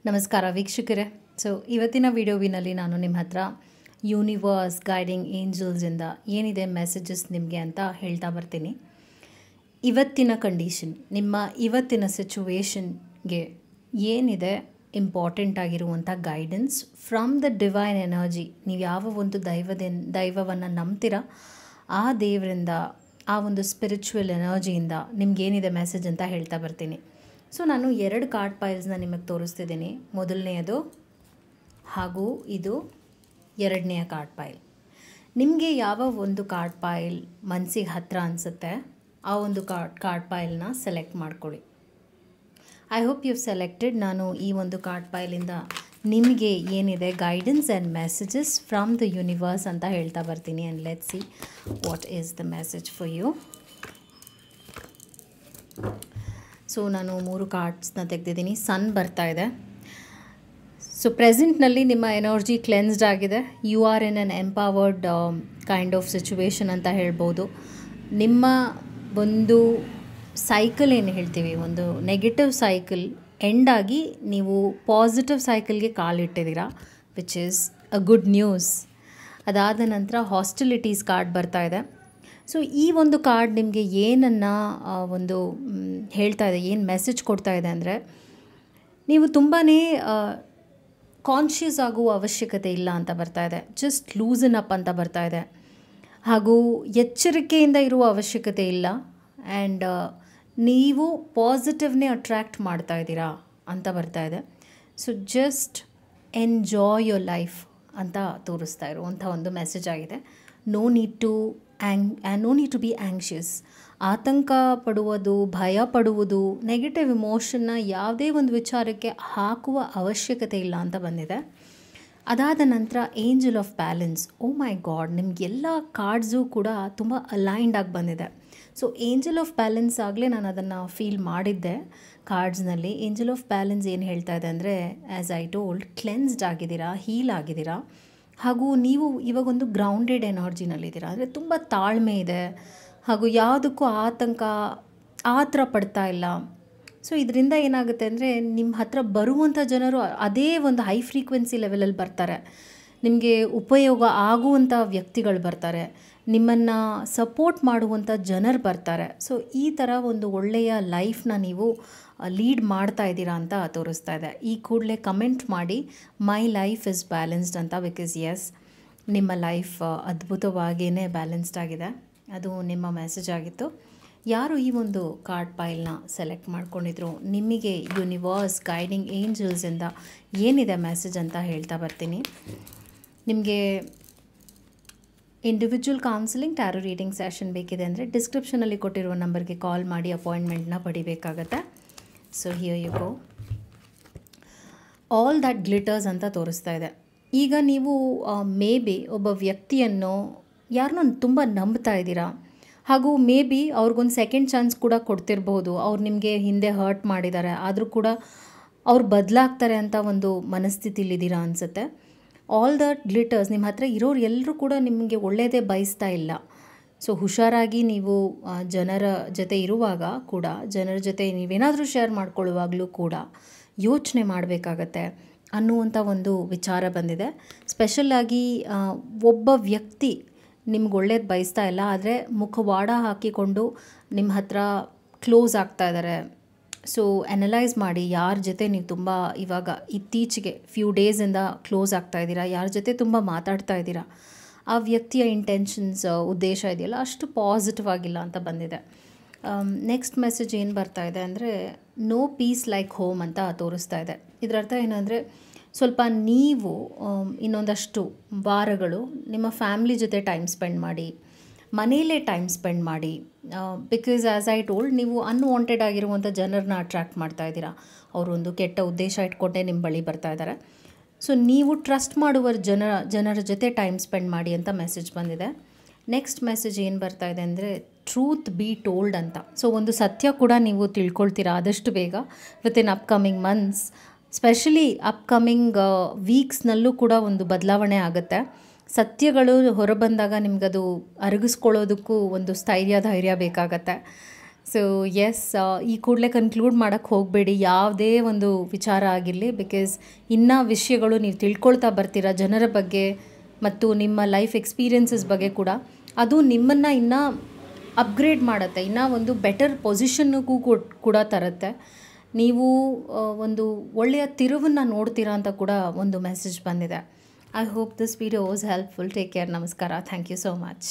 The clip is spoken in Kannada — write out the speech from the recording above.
ನಮಸ್ಕಾರ ವೀಕ್ಷಕರೇ. ಇವತ್ತಿನ ವಿಡಿಯೋವಿನಲ್ಲಿ ನಾನು ನಿಮ್ಮ ಹತ್ರ ಯೂನಿವರ್ಸ್ ಗೈಡಿಂಗ್ ಏಂಜಲ್ಸಿಂದ ಏನಿದೆ ಮೆಸೇಜಸ್ ನಿಮಗೆ ಅಂತ ಹೇಳ್ತಾ ಬರ್ತೀನಿ. ಇವತ್ತಿನ ಕಂಡೀಷನ್, ನಿಮ್ಮ ಇವತ್ತಿನ ಸಿಚುವೇಶನ್ಗೆ ಏನಿದೆ ಇಂಪಾರ್ಟೆಂಟ್ ಆಗಿರುವಂಥ guidance from the divine energy. ನೀವು ಯಾವ ಒಂದು ದೈವವನ್ನು ನಂಬ್ತೀರಾ ಆ ದೇವರಿಂದ, ಆ ಒಂದು ಸ್ಪಿರಿಚುವಲ್ ಎನರ್ಜಿಯಿಂದ ನಿಮಗೇನಿದೆ ಮೆಸೇಜ್ ಅಂತ ಹೇಳ್ತಾ ಬರ್ತೀನಿ. ನಾನು 2 ಕಾರ್ಡ್ ಪೈಲ್ಸ್ನ ನಿಮಗೆ ತೋರಿಸ್ತಿದ್ದೀನಿ. ಮೊದಲನೆಯದು ಹಾಗೂ ಇದು 2ನೇ ಕಾರ್ಡ್ ಪೈಲ್. ನಿಮಗೆ ಯಾವ ಒಂದು ಕಾರ್ಡ್ ಪೈಲ್ ಮನಸ್ಸಿಗೆ ಹತ್ತಿರ ಅನಿಸುತ್ತೆ ಆ ಒಂದು ಕಾರ್ಡ್ ಪೈಲ್ನ ಸೆಲೆಕ್ಟ್ ಮಾಡ್ಕೊಳ್ಳಿ. I hope you selected. ನಾನು ಈ ಒಂದು ಕಾರ್ಡ್ ಪೈಲಿಂದ ನಿಮಗೆ ಏನಿದೆ guidance and messages from the universe ಅಂತ ಹೇಳ್ತಾ ಬರ್ತೀನಿ. And let's see what is the message for you. ನಾನು 3 ಕಾರ್ಡ್ಸ್ನ ತೆಗೆದಿದ್ದೀನಿ. ಸನ್ ಬರ್ತಾ ಇದೆ. ಪ್ರೆಸೆಂಟ್ನಲ್ಲಿ ನಿಮ್ಮ ಎನರ್ಜಿ ಕ್ಲೆನ್ಸ್ಡ್ ಆಗಿದೆ. You are in an empowered kind of situation ಅಂತ ಹೇಳ್ಬೋದು. ನಿಮ್ಮ ಒಂದು ಸೈಕಲ್ ಏನು ಹೇಳ್ತೀವಿ, ಒಂದು ನೆಗೆಟಿವ್ ಸೈಕಲ್ ಎಂಡ್ ಆಗಿ ನೀವು ಪಾಸಿಟಿವ್ ಸೈಕಲ್ಗೆ ಕಾಲಿಟ್ಟಿದ್ದೀರಾ, which is a good news. ಅದಾದ ನಂತರ ಹಾಸ್ಟಿಲಿಟೀಸ್ ಕಾರ್ಡ್ ಬರ್ತಾ ಇದೆ. ಈ ಒಂದು ಕಾರ್ಡ್ ನಿಮಗೆ ಏನನ್ನು ಒಂದು ಹೇಳ್ತಾ ಇದೆ, ಏನು ಮೆಸೇಜ್ ಕೊಡ್ತಾ ಇದೆ ಅಂದರೆ, ನೀವು ತುಂಬಾ ಕಾನ್ಷಿಯಸ್ ಆಗುವ ಅವಶ್ಯಕತೆ ಇಲ್ಲ ಅಂತ ಬರ್ತಾ ಇದೆ. ಜಸ್ಟ್ ಲೂಸನ್ ಅಪ್ ಅಂತ ಬರ್ತಾ ಇದೆ. ಹಾಗೂ ಎಚ್ಚರಿಕೆಯಿಂದ ಇರುವ ಅವಶ್ಯಕತೆ ಇಲ್ಲ. ಆ್ಯಂಡ್ ನೀವು ಪಾಸಿಟಿವ್ನೇ ಅಟ್ರ್ಯಾಕ್ಟ್ ಮಾಡ್ತಾ ಇದ್ದೀರಾ ಅಂತ ಬರ್ತಾ ಇದೆ. ಜಸ್ಟ್ ಎಂಜಾಯ್ ಯೋರ್ ಲೈಫ್ ಅಂತ ತೋರಿಸ್ತಾ ಇರುವಂಥ ಒಂದು ಮೆಸೇಜ್ ಆಗಿದೆ. No need to be anxious. ಆತಂಕ ಪಡುವುದು, ಭಯ ಪಡುವುದು, ನೆಗೆಟಿವ್ ಇಮೋಷನ್ನ ಯಾವುದೇ ಒಂದು ವಿಚಾರಕ್ಕೆ ಹಾಕುವ ಅವಶ್ಯಕತೆ ಇಲ್ಲ ಅಂತ ಬಂದಿದೆ. ಅದಾದ ನಂತರ angel of balance. Oh my God, ನಿಮಗೆಲ್ಲ ಕಾರ್ಡ್ಸು ಕೂಡ ತುಂಬ ಅಲೈನ್ಡ್ ಆಗಿ ಬಂದಿದೆ. ಏಂಜಲ್ ಆಫ್ ಬ್ಯಾಲೆನ್ಸ್ ಆಗಲೇ ನಾನು ಅದನ್ನು ಫೀಲ್ ಮಾಡಿದ್ದೆ ಕಾರ್ಡ್ಸ್ನಲ್ಲಿ. ಏಂಜಲ್ ಆಫ್ ಬ್ಯಾಲೆನ್ಸ್ ಏನು ಹೇಳ್ತಾ ಇದೆ ಅಂದರೆ, ಆ್ಯಸ್ ಐ ಟೋಲ್ಡ್, ಕ್ಲೆನ್ಸ್ಡ್ ಆಗಿದ್ದೀರಾ, ಹೀಲ್ ಆಗಿದ್ದೀರಾ. ಹಾಗೂ ನೀವು ಇವಾಗೊಂದು ಗ್ರೌಂಡೆಡ್ ಎನರ್ಜಿನಲ್ಲಿದ್ದೀರಾ. ಅಂದರೆ ತುಂಬ ತಾಳ್ಮೆ ಇದೆ. ಹಾಗೂ ಯಾವುದಕ್ಕೂ ಆತರ ಪಡ್ತಾ ಇಲ್ಲ. ಇದರಿಂದ ಏನಾಗುತ್ತೆ ಅಂದರೆ, ನಿಮ್ಮ ಹತ್ರ ಬರುವಂಥ ಜನರು ಅದೇ ಒಂದು ಹೈ ಫ್ರೀಕ್ವೆನ್ಸಿ ಲೆವೆಲಲ್ಲಿ ಬರ್ತಾರೆ. ನಿಮಗೆ ಉಪಯೋಗ ಆಗುವಂಥ ವ್ಯಕ್ತಿಗಳು ಬರ್ತಾರೆ. ನಿಮ್ಮನ್ನು ಸಪೋರ್ಟ್ ಮಾಡುವಂಥ ಜನರು ಬರ್ತಾರೆ. ಈ ಥರ ಒಂದು ಒಳ್ಳೆಯ ಲೈಫ್ನ ನೀವು ಲೀಡ್ ಮಾಡ್ತಾ ಇದ್ದೀರಾ ಅಂತ ತೋರಿಸ್ತಾ ಇದೆ. ಈ ಕೂಡಲೇ ಕಮೆಂಟ್ ಮಾಡಿ ಮೈ ಲೈಫ್ ಇಸ್ ಬ್ಯಾಲೆನ್ಸ್ಡ್ ಅಂತ. ಬಿಕಾಸ್ ಎಸ್, ನಿಮ್ಮ ಲೈಫ್ ಅದ್ಭುತವಾಗಿಯೇ ಬ್ಯಾಲೆನ್ಸ್ಡ್ ಆಗಿದೆ. ಅದು ನಿಮ್ಮ ಮೆಸೇಜ್ ಆಗಿತ್ತು. ಯಾರು ಈ ಒಂದು ಕಾರ್ಡ್ ಪೈಲ್ನ ಸೆಲೆಕ್ಟ್ ಮಾಡ್ಕೊಂಡಿದ್ರು, ನಿಮಗೆ ಯೂನಿವರ್ಸ್ ಗೈಡಿಂಗ್ ಏಂಜಲ್ಸಿಂದ ಏನಿದೆ ಮೆಸೇಜ್ ಅಂತ ಹೇಳ್ತಾ ಬರ್ತೀನಿ. ನಿಮಗೆ individual counselling, tarot reading session ಬೇಕಿದೆ ಅಂದರೆ ಡಿಸ್ಕ್ರಿಪ್ಷನಲ್ಲಿ ಕೊಟ್ಟಿರುವ ನಂಬರ್ಗೆ ಕಾಲ್ ಮಾಡಿ ಅಪಾಯಿಂಟ್ಮೆಂಟ್ನ ಪಡಿಬೇಕಾಗತ್ತೆ. Here you go. All that glitters ಅಂತ ತೋರಿಸ್ತಾ ಇದೆ. ಈಗ ನೀವು ಮೇ ಬಿ ಒಬ್ಬ ವ್ಯಕ್ತಿಯನ್ನು ಯಾರನ್ನೋ ತುಂಬ ನಂಬ್ತಾ ಇದ್ದೀರಾ. ಹಾಗೂ ಮೇ ಬಿ ಅವ್ರಿಗೊಂದು ಸೆಕೆಂಡ್ ಚಾನ್ಸ್ ಕೂಡ ಕೊಡ್ತಿರ್ಬೋದು. ಅವ್ರು ನಿಮಗೆ ಹಿಂದೆ ಹರ್ಟ್ ಮಾಡಿದ್ದಾರೆ, ಆದರೂ ಕೂಡ ಅವ್ರು ಬದಲಾಗ್ತಾರೆ ಅಂತ ಒಂದು ಮನಸ್ಥಿತಿಲಿದ್ದೀರಾ ಅನಿಸುತ್ತೆ. ಆಲ್ ದಟ್ ಗ್ಲಿಟರ್ಸ್, ನಿಮ್ಮ ಹತ್ರ ಇರೋರು ಎಲ್ಲರೂ ಕೂಡ ನಿಮಗೆ ಒಳ್ಳೆಯದೇ ಬಯಸ್ತಾ ಇಲ್ಲ. ಹುಷಾರಾಗಿ ನೀವು ಜನರ ಜೊತೆ ಇರುವಾಗ ಕೂಡ, ಜನರ ಜೊತೆ ನೀವೇನಾದರೂ ಶೇರ್ ಮಾಡ್ಕೊಳ್ಳುವಾಗಲೂ ಕೂಡ ಯೋಚನೆ ಮಾಡಬೇಕಾಗತ್ತೆ ಅನ್ನುವಂಥ ಒಂದು ವಿಚಾರ ಬಂದಿದೆ. ಸ್ಪೆಷಲ್ಲಾಗಿ ಒಬ್ಬ ವ್ಯಕ್ತಿ ನಿಮ್ಗೆ ಒಳ್ಳೇದು ಬಯಸ್ತಾ ಇಲ್ಲ, ಆದರೆ ಮುಖವಾಡ ಹಾಕಿಕೊಂಡು ನಿಮ್ಮ ಹತ್ರ ಕ್ಲೋಸ್ ಆಗ್ತಾ ಇದ್ದಾರೆ. ಅನಲೈಸ್ ಮಾಡಿ ಯಾರ ಜೊತೆ ನೀವು ತುಂಬ ಇವಾಗ ಇತ್ತೀಚೆಗೆ ಫ್ಯೂ ಡೇಸಿಂದ ಕ್ಲೋಸ್ ಆಗ್ತಾ ಇದ್ದೀರಾ, ಯಾರ ಜೊತೆ ತುಂಬ ಮಾತಾಡ್ತಾ ಇದ್ದೀರಾ, ಆ ವ್ಯಕ್ತಿಯ ಇಂಟೆನ್ಷನ್ಸ್, ಉದ್ದೇಶ ಇದೆಯಲ್ಲ ಅಷ್ಟು ಪಾಸಿಟಿವ್ ಆಗಿಲ್ಲ ಅಂತ ಬಂದಿದೆ. ನೆಕ್ಸ್ಟ್ ಮೆಸೇಜ್ ಏನು ಬರ್ತಾ ಇದೆ ಅಂದರೆ, ನೋ ಪೀಸ್ ಲೈಕ್ ಹೋಮ್ ಅಂತ ತೋರಿಸ್ತಾ ಇದೆ. ಇದರ ಅರ್ಥ ಏನಂದರೆ, ಸ್ವಲ್ಪ ನೀವು ಇನ್ನೊಂದಷ್ಟು ವಾರಗಳು ನಿಮ್ಮ ಫ್ಯಾಮ್ಲಿ ಜೊತೆ ಟೈಮ್ ಸ್ಪೆಂಡ್ ಮಾಡಿ, ಮನೆಯಲ್ಲೇ ಟೈಮ್ ಸ್ಪೆಂಡ್ ಮಾಡಿ. ಬಿಕಾಸ್ ಆ್ಯಸ್ ಐ ಟೋಲ್ಡ್, ನೀವು ಅನ್ವಾಂಟೆಡ್ ಆಗಿರುವಂಥ ಜನರನ್ನ ಅಟ್ರ್ಯಾಕ್ಟ್ ಮಾಡ್ತಾ ಇದ್ದೀರಾ. ಅವರೊಂದು ಕೆಟ್ಟ ಉದ್ದೇಶ ಇಟ್ಕೊಂಡೇ ನಿಮ್ಮ ಬಳಿ ಬರ್ತಾ ಇದ್ದಾರೆ. ನೀವು ಟ್ರಸ್ಟ್ ಮಾಡುವ ಜನರ ಜೊತೆ ಟೈಮ್ ಸ್ಪೆಂಡ್ ಮಾಡಿ ಅಂತ ಮೆಸೇಜ್ ಬಂದಿದೆ. ನೆಕ್ಸ್ಟ್ ಮೆಸೇಜ್ ಏನು ಬರ್ತಾ ಇದೆ ಅಂದರೆ, ಟ್ರೂತ್ ಬಿ ಟೋಲ್ಡ್ ಅಂತ. ಒಂದು ಸತ್ಯ ಕೂಡ ನೀವು ತಿಳ್ಕೊಳ್ತೀರಾ ಆದಷ್ಟು ಬೇಗ within upcoming months. Specially upcoming ವೀಕ್ಸ್ನಲ್ಲೂ ಕೂಡ ಒಂದು ಬದಲಾವಣೆ ಆಗುತ್ತೆ. ಸತ್ಯಗಳು ಹೊರಬಂದಾಗ ನಿಮಗದು ಅರಗಿಸ್ಕೊಳ್ಳೋದಕ್ಕೂ ಒಂದು ಧೈರ್ಯ ಬೇಕಾಗತ್ತೆ. ಸೊ ಎಸ್, ಈ ಕೂಡಲೇ ಕನ್ಕ್ಲೂಡ್ ಮಾಡೋಕ್ಕೆ ಹೋಗಬೇಡಿ ಯಾವುದೇ ಒಂದು ವಿಚಾರ ಆಗಿರಲಿ, ಬಿಕಾಸ್ ಇನ್ನೂ ವಿಷಯಗಳು ನೀವು ತಿಳ್ಕೊಳ್ತಾ ಬರ್ತೀರಾ ಜನರ ಬಗ್ಗೆ ಮತ್ತು ನಿಮ್ಮ ಲೈಫ್ ಎಕ್ಸ್ಪೀರಿಯನ್ಸಸ್ ಬಗ್ಗೆ ಕೂಡ. ಅದು ನಿಮ್ಮನ್ನು ಇನ್ನೂ ಅಪ್ಗ್ರೇಡ್ ಮಾಡುತ್ತೆ, ಇನ್ನೂ ಒಂದು ಬೆಟರ್ ಪೊಸಿಷನ್ನಿಗೂ ಕೂಡ ತರುತ್ತೆ. ನೀವು ಒಂದು ಒಳ್ಳೆಯ ತಿರುವನ್ನು ನೋಡ್ತೀರಾ ಅಂತ ಕೂಡ ಒಂದು ಮೆಸೇಜ್ ಬಂದಿದೆ. I hope this video was helpful. Take care. ನಮಸ್ಕಾರ. Thank you so much.